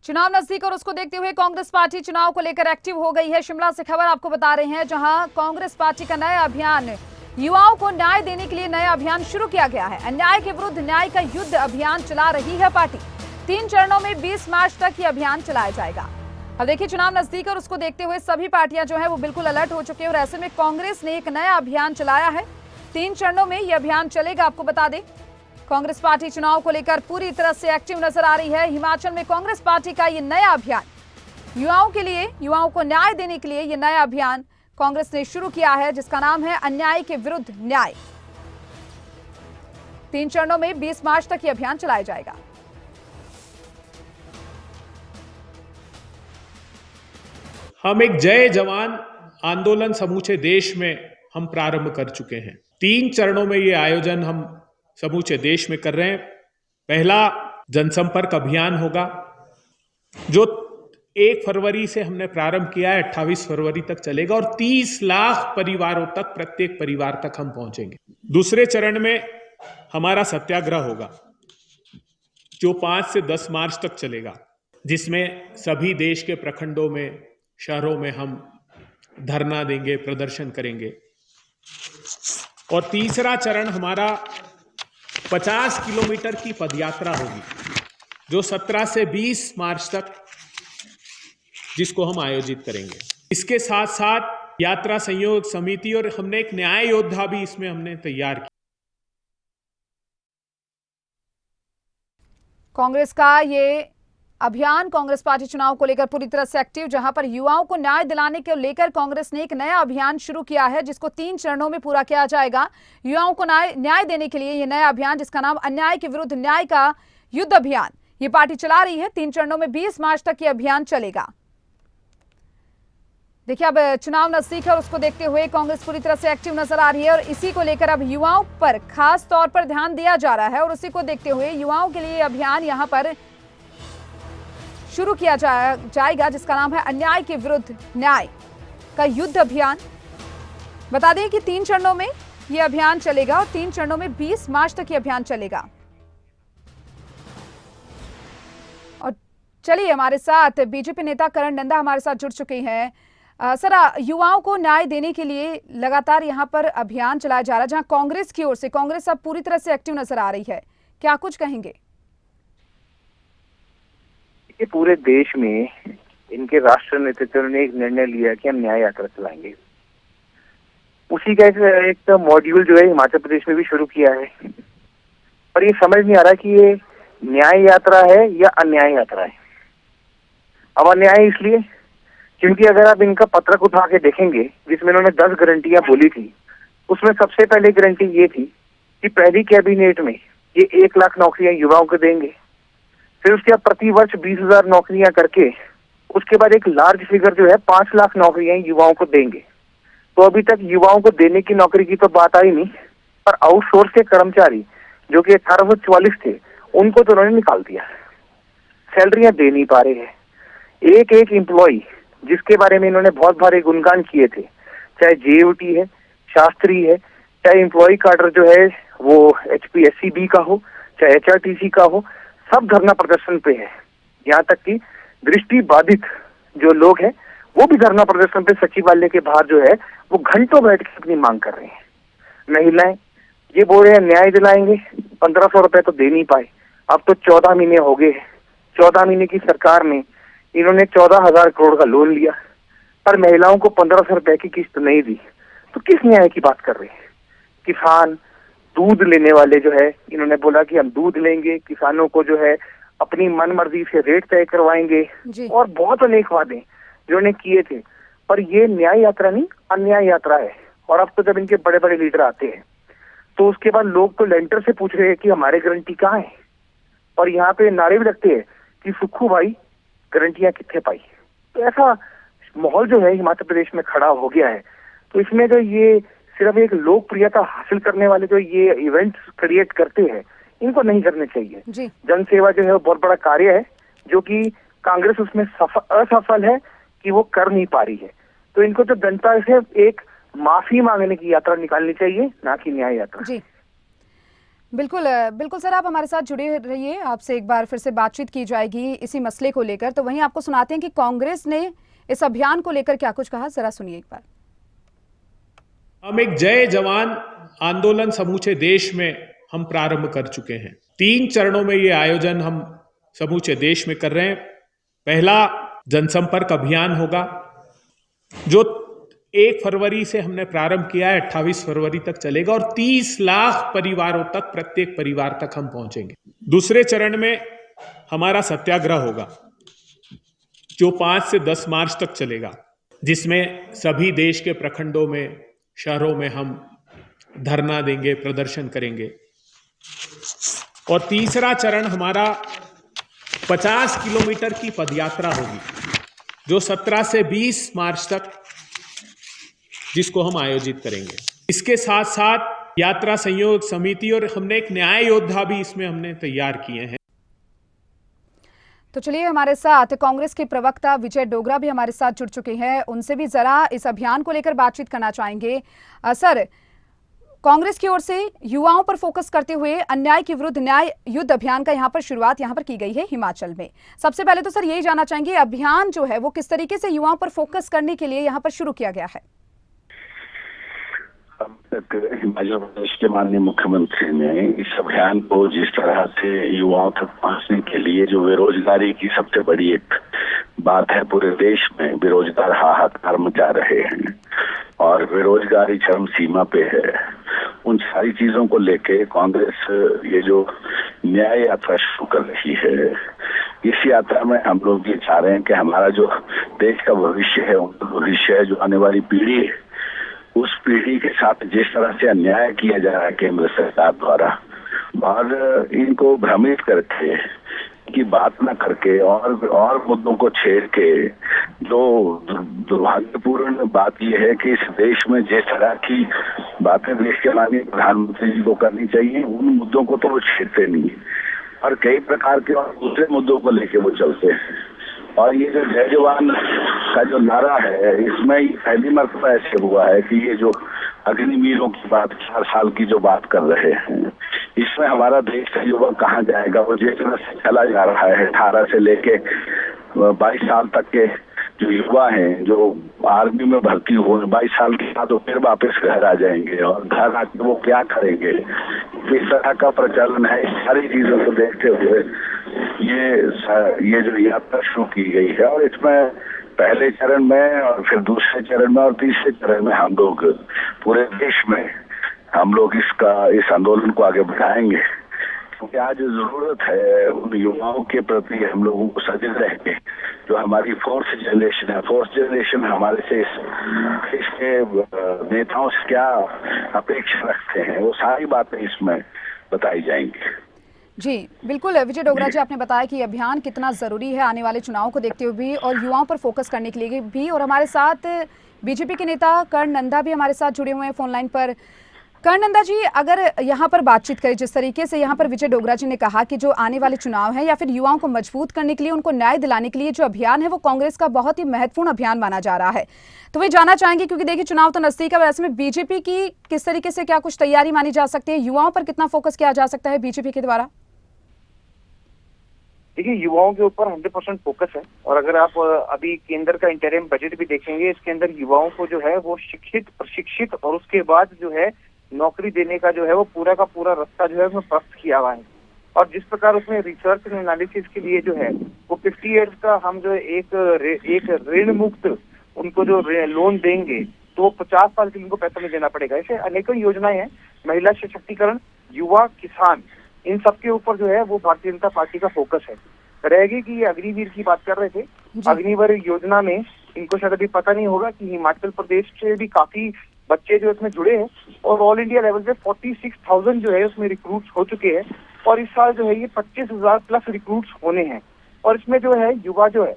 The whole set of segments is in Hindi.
चुनाव नजदीक और उसको देखते हुए कांग्रेस पार्टी चुनाव को लेकर एक्टिव हो गई है। शिमला से खबर आपको बता रहे हैं, जहां कांग्रेस पार्टी का नया अभियान, युवाओं को न्याय देने के लिए नया अभियान शुरू किया गया है। अन्याय के विरुद्ध न्याय का युद्ध अभियान चला रही है पार्टी। 3 चरणों में 20 मार्च तक ये अभियान चलाया जाएगा। अब देखिए, चुनाव नजदीक और उसको देखते हुए सभी पार्टियां जो है वो बिल्कुल अलर्ट हो चुकी है और ऐसे में कांग्रेस ने एक नया अभियान चलाया है। 3 चरणों में ये अभियान चलेगा। आपको बता दें, कांग्रेस पार्टी चुनाव को लेकर पूरी तरह से एक्टिव नजर आ रही है। हिमाचल में कांग्रेस पार्टी का ये नया अभियान, युवाओं के लिए, युवाओं को न्याय देने के लिए ये नया अभियान कांग्रेस ने शुरू किया है, जिसका नाम है अन्याय के विरुद्ध न्याय। 3 चरणों में 20 मार्च तक ये अभियान चलाया जाएगा। हम एक जय जवान आंदोलन समूचे देश में हम प्रारंभ कर चुके हैं। 3 चरणों में ये आयोजन हम समूचे देश में कर रहे हैं। पहला जनसंपर्क अभियान होगा, जो 1 फरवरी से हमने प्रारंभ किया है, 28 फरवरी तक चलेगा और 30 लाख परिवारों तक, प्रत्येक परिवार तक हम पहुंचेंगे। दूसरे चरण में हमारा सत्याग्रह होगा, जो 5 से 10 मार्च तक चलेगा, जिसमें सभी देश के प्रखंडों में, शहरों में हम धरना देंगे, प्रदर्शन करेंगे। और तीसरा चरण हमारा 50 किलोमीटर की पदयात्रा होगी, जो 17 से 20 मार्च तक, जिसको हम आयोजित करेंगे। इसके साथ साथ यात्रा संयोग समिति और हमने एक न्याय योद्धा भी इसमें हमने तैयार किया। कांग्रेस का ये अभियान, कांग्रेस पार्टी चुनाव को लेकर पूरी तरह से एक्टिव, जहां पर युवाओं को न्याय दिलाने को लेकर कांग्रेस ने एक नया अभियान शुरू किया है, जिसको 3 चरणों में पूरा किया जाएगा। युवाओं को न्याय देने के लिए ये नया अभियान, जिसका नाम अन्याय के विरुद्ध न्याय का युद्ध अभियान, ये पार्टी चला रही है। 3 चरणों में 20 मार्च तक ये अभियान चलेगा। देखिए, अब चुनाव नजदीक है और उसको देखते हुए कांग्रेस पूरी तरह से एक्टिव नजर आ रही है और इसी को लेकर अब युवाओं पर खास तौर पर ध्यान दिया जा रहा है और उसी को देखते हुए युवाओं के लिए अभियान यहां पर शुरू किया जाएगा, जिसका नाम है अन्याय के विरुद्ध न्याय का युद्ध अभियान। बता दें कि 3 चरणों में यह अभियान चलेगा और 3 चरणों में 20 मार्च तक यह अभियान चलेगा। और चलिए, हमारे साथ बीजेपी नेता करण नंदा हमारे साथ जुड़ चुके हैं। सर, युवाओं को न्याय देने के लिए लगातार यहां पर अभियान चलाया जा रहा है, जहां कांग्रेस की ओर से, कांग्रेस अब पूरी तरह से एक्टिव नजर आ रही है, क्या कुछ कहेंगे? पूरे देश में इनके राष्ट्रीय नेतृत्व ने एक निर्णय लिया कि हम न्याय यात्रा चलाएंगे। उसी का एक मॉड्यूल जो है हिमाचल प्रदेश में भी शुरू किया है, पर ये समझ नहीं आ रहा कि ये न्याय यात्रा है या अन्याय यात्रा है। अब अन्याय इसलिए क्योंकि अगर आप इनका पत्रक उठा के देखेंगे, जिसमें इन्होंने 10 गारंटियां बोली थी, उसमें सबसे पहले गारंटी ये थी कि पहली कैबिनेट में ये 1 लाख नौकरियां युवाओं को देंगे। फिर उसके बाद प्रति वर्ष 20,000 नौकरियां करके उसके बाद एक लार्ज फिगर जो है 5 लाख नौकरियां युवाओं को देंगे। तो अभी तक युवाओं को देने की नौकरी की तो बात आई नहीं, पर आउटसोर्स के कर्मचारी जो कि 1844 थे, उनको तो उन्होंने निकाल दिया। सैलरियां दे नहीं पा रहे हैं। एक एक एम्प्लॉय जिसके बारे में इन्होंने बहुत भारी गुणगान किए थे, चाहे जेओटी है, शास्त्री है, चाहे एम्प्लॉय कार्डर जो है वो HPSCB का हो, चाहे HRTC का हो, सब धरना प्रदर्शन पे है। यहाँ तक कि दृष्टि बाधित जो लोग हैं वो भी धरना प्रदर्शन पे सचिवालय के बाहर जो है वो घंटों बैठ के अपनी मांग कर रहे हैं। महिलाएं ये बोल रहे हैं न्याय दिलाएंगे, 1500 रुपए तो दे नहीं पाए। अब तो 14 महीने हो गए हैं। 14 महीने की सरकार में इन्होंने 14,000 करोड़ का लोन लिया, पर महिलाओं को 1500 रुपए की किस्त नहीं दी। तो किस न्याय की बात कर रहे हैं? किसान, दूध लेने वाले जो है, इन्होंने बोला कि हम दूध लेंगे, किसानों को जो है अपनी मनमर्जी से रेट तय करवाएंगे और बहुत अनेक वादे जो इन्होंने किए थे। पर ये न्याय यात्रा नहीं, अन्याय यात्रा है। और अब तो जब इनके बड़े बड़े लीडर आते हैं तो उसके बाद लोग तो लेंटर से पूछ रहे हैं कि हमारे गारंटी कहाँ है, और यहाँ पे नारे भी लगते हैं कि सुक्खू भाई गारंटियां कितने पाई। तो ऐसा माहौल जो है हिमाचल प्रदेश में खड़ा हो गया है। तो इसमें जो ये सिर्फ एक लोकप्रियता हासिल करने वाले जो ये इवेंट्स क्रिएट करते हैं, इनको नहीं करने चाहिए। जन सेवा जो है वो बहुत बड़ा कार्य है, जो कि कांग्रेस उसमें असफल है कि वो कर नहीं पा रही है। तो इनको तो जनता से एक माफी मांगने की यात्रा निकालनी चाहिए, ना कि न्याय यात्रा। जी, बिल्कुल बिल्कुल सर, आप हमारे साथ जुड़े रहिए, आपसे एक बार फिर से बातचीत की जाएगी इसी मसले को लेकर। तो वहीं आपको सुनाते हैं कि कांग्रेस ने इस अभियान को लेकर क्या कुछ कहा, जरा सुनिए एक बार। हम एक जय जवान आंदोलन समूचे देश में हम प्रारंभ कर चुके हैं। 3 चरणों में ये आयोजन हम समूचे देश में कर रहे हैं। पहला जनसंपर्क अभियान होगा जो 1 फरवरी से हमने प्रारंभ किया है, 28 फरवरी तक चलेगा और 30 लाख परिवारों तक, प्रत्येक परिवार तक हम पहुंचेंगे। दूसरे चरण में हमारा सत्याग्रह होगा जो 5 से 10 मार्च तक चलेगा, जिसमें सभी देश के प्रखंडों में, शहरों में हम धरना देंगे, प्रदर्शन करेंगे। और तीसरा चरण हमारा 50 किलोमीटर की पदयात्रा होगी जो 17 से 20 मार्च तक, जिसको हम आयोजित करेंगे। इसके साथ साथ यात्रा संयोग समिति और हमने एक न्याय योद्धा भी इसमें हमने तैयार किए हैं। तो चलिए, हमारे साथ कांग्रेस के प्रवक्ता विजय डोगरा भी हमारे साथ जुड़ चुके हैं, उनसे भी जरा इस अभियान को लेकर बातचीत करना चाहेंगे। सर, कांग्रेस की ओर से युवाओं पर फोकस करते हुए अन्याय के विरुद्ध न्याय युद्ध अभियान का यहाँ पर शुरुआत यहाँ पर की गई है हिमाचल में। सबसे पहले तो सर यही जानना चाहेंगे, अभियान जो है वो किस तरीके से युवाओं पर फोकस करने के लिए यहाँ पर शुरू किया गया है? अब तक हिमाचल प्रदेश के माननीय मुख्यमंत्री ने इस अभियान को जिस तरह से युवाओं तक पहुंचने के लिए, जो बेरोजगारी की सबसे बड़ी एक बात है, पूरे देश में बेरोजगार हाहाकार मचा रहे हैं और बेरोजगारी चरम सीमा पे है, उन सारी चीजों को लेके कांग्रेस ये जो न्याय यात्रा शुरू कर रही है, इस यात्रा में हम लोग ये चाह रहे हैं कि हमारा जो देश का भविष्य है, उनका भविष्य है, जो आने वाली पीढ़ी है, उस पीढ़ी के साथ जिस तरह से अन्याय किया जा रहा है केंद्र सरकार द्वारा, और इनको भ्रमित करके की बात न करके और मुद्दों को छेड़ के, जो दुर्भाग्यपूर्ण बात यह है कि इस देश में जिस तरह की बातें देश के माननीय प्रधानमंत्री जी को करनी चाहिए, उन मुद्दों को तो वो छेड़ते नहीं और कई प्रकार के और दूसरे मुद्दों को लेके वो चलते हैं। और ये जो जय जवान का जो नारा है, इसमें पहली मर्तबा ऐसे हुआ है कि ये जो अग्निवीरों की बात, 4 साल की जो बात कर रहे हैं, इसमें हमारा देश का युवक कहाँ जाएगा? वो जिस तरह से चला जा रहा है, 18 से लेके 22 साल तक के जो युवा हैं, जो आर्मी में भर्ती हुए, 22 साल के बाद वो फिर वापस घर आ जाएंगे और घर आके वो क्या करेंगे, किस तरह का प्रचलन है, इस सारी चीजों को देखते हुए ये जो यात्रा शुरू की गई है। और इसमें पहले चरण में और फिर दूसरे चरण में और तीसरे चरण में हम लोग पूरे देश में हम लोग इस आंदोलन को आगे बढ़ाएंगे, क्योंकि आज जरूरत है उन युवाओं के प्रति हम लोगों को सजग रह के, जो हमारी फोर्थ जनरेशन है, फोर्थ जनरेशन हमारे से इसके नेताओं से क्या अपेक्षा रखते हैं, वो सारी बातें इसमें बताई जाएंगी। जी बिल्कुल विजय डोगरा जी, आपने बताया कि अभियान कितना ज़रूरी है आने वाले चुनाव को देखते हुए भी और युवाओं पर फोकस करने के लिए भी। और हमारे साथ बीजेपी के नेता कर्ण नंदा भी हमारे साथ जुड़े हुए हैं फोन लाइन पर। कर्ण नंदा जी, अगर यहाँ पर बातचीत करें, जिस तरीके से यहाँ पर विजय डोगरा जी ने कहा कि जो आने वाले चुनाव है या फिर युवाओं को मजबूत करने के लिए, उनको न्याय दिलाने के लिए जो अभियान है वो कांग्रेस का बहुत ही महत्वपूर्ण अभियान माना जा रहा है, तो वे जानना चाहेंगे, क्योंकि देखिए चुनाव तो नजदीक है, वैसे में बीजेपी की किस तरीके से क्या कुछ तैयारी मानी जा सकती है, युवाओं पर कितना फोकस किया जा सकता है बीजेपी के द्वारा? देखिए, युवाओं के ऊपर 100% फोकस है और अगर आप अभी केंद्र का इंटरिम बजट भी देखेंगे, इसके अंदर युवाओं को जो है वो शिक्षित, प्रशिक्षित और उसके बाद जो है नौकरी देने का जो है वो पूरा का पूरा रास्ता जो है उसमें प्रस्त किया हुआ है। और जिस प्रकार उसमें रिसर्च एंड एनालिसिस के लिए जो है वो 50 ईयर्स का हम जो एक ऋण मुक्त उनको जो लोन देंगे, तो वो 50 साल के लिए उनको पैसा नहीं देना पड़ेगा। ऐसे अनेकों योजनाएं हैं, महिला सशक्तिकरण, युवा, किसान, इन सब के ऊपर जो है वो भारतीय जनता पार्टी का फोकस है। रहेगी कि ये अग्निवीर की बात कर रहे थे, अग्निवीर योजना में इनको शायद अभी पता नहीं होगा कि हिमाचल प्रदेश से भी काफी बच्चे जो इसमें जुड़े हैं और ऑल इंडिया लेवल पे 46,000 जो है उसमें रिक्रूट्स हो चुके हैं और इस साल जो है ये 25,000 प्लस रिक्रूट्स होने हैं। और इसमें जो है युवा जो है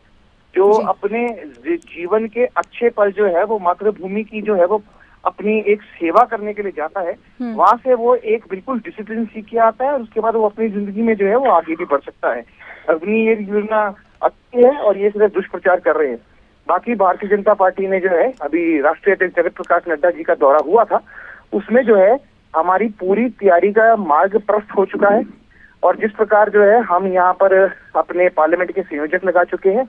जो अपने जीवन के अच्छे पल जो है वो मातृभूमि की जो है वो अपनी एक सेवा करने के लिए जाता है, वहां से वो एक बिल्कुल डिसिप्लिन सीख के आता है और उसके बाद वो अपनी जिंदगी में जो है वो आगे भी बढ़ सकता है। अग्नि ये योजना अच्छी है और ये सिर्फ दुष्प्रचार कर रहे हैं। बाकी भारतीय जनता पार्टी ने जो है अभी राष्ट्रीय अध्यक्ष जगत प्रकाश नड्डा जी का दौरा हुआ था, उसमें जो है हमारी पूरी तैयारी का मार्ग प्रशस्त हो चुका है और जिस प्रकार जो है हम यहाँ पर अपने पार्लियामेंट के संयोजक लगा चुके हैं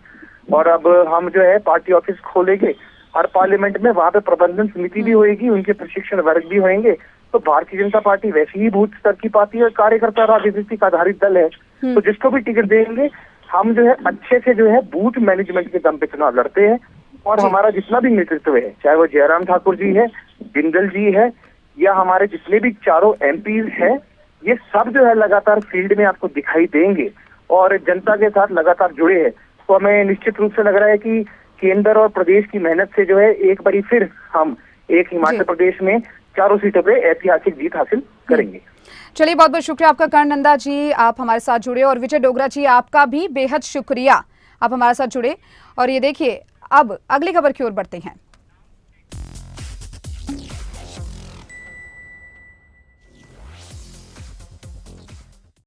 और अब हम जो है पार्टी ऑफिस खोलेंगे हर पार्लियामेंट में, वहां पे प्रबंधन समिति भी होगी, उनके प्रशिक्षण वर्ग भी होंगे। तो भारतीय जनता पार्टी वैसे ही बूथ स्तर की पार्टी और कार्यकर्ता राजनीतिक आधारित दल है, तो जिसको भी टिकट देंगे हम जो है अच्छे से जो है बूथ मैनेजमेंट के दम पे चुनाव लड़ते हैं और हमारा जितना भी नेतृत्व है, चाहे वो जयराम ठाकुर जी है, बिंदल जी है या हमारे जितने भी चारों एमपीज हैं, ये सब जो है लगातार फील्ड में आपको दिखाई देंगे और जनता के साथ लगातार जुड़े हैं। तो हमें निश्चित रूप से लग रहा है कि केंद्र और प्रदेश की मेहनत से जो है एक बारी फिर हम एक हिमाचल प्रदेश में चारों सीटों पे ऐतिहासिक जीत हासिल करेंगे। चलिए, बहुत बहुत शुक्रिया आपका कर्णनंदा जी, आप हमारे साथ जुड़े, और विजय डोगरा जी आपका भी बेहद शुक्रिया, आप हमारे साथ जुड़े। और ये देखिए, अब अगली खबर की ओर बढ़ते हैं।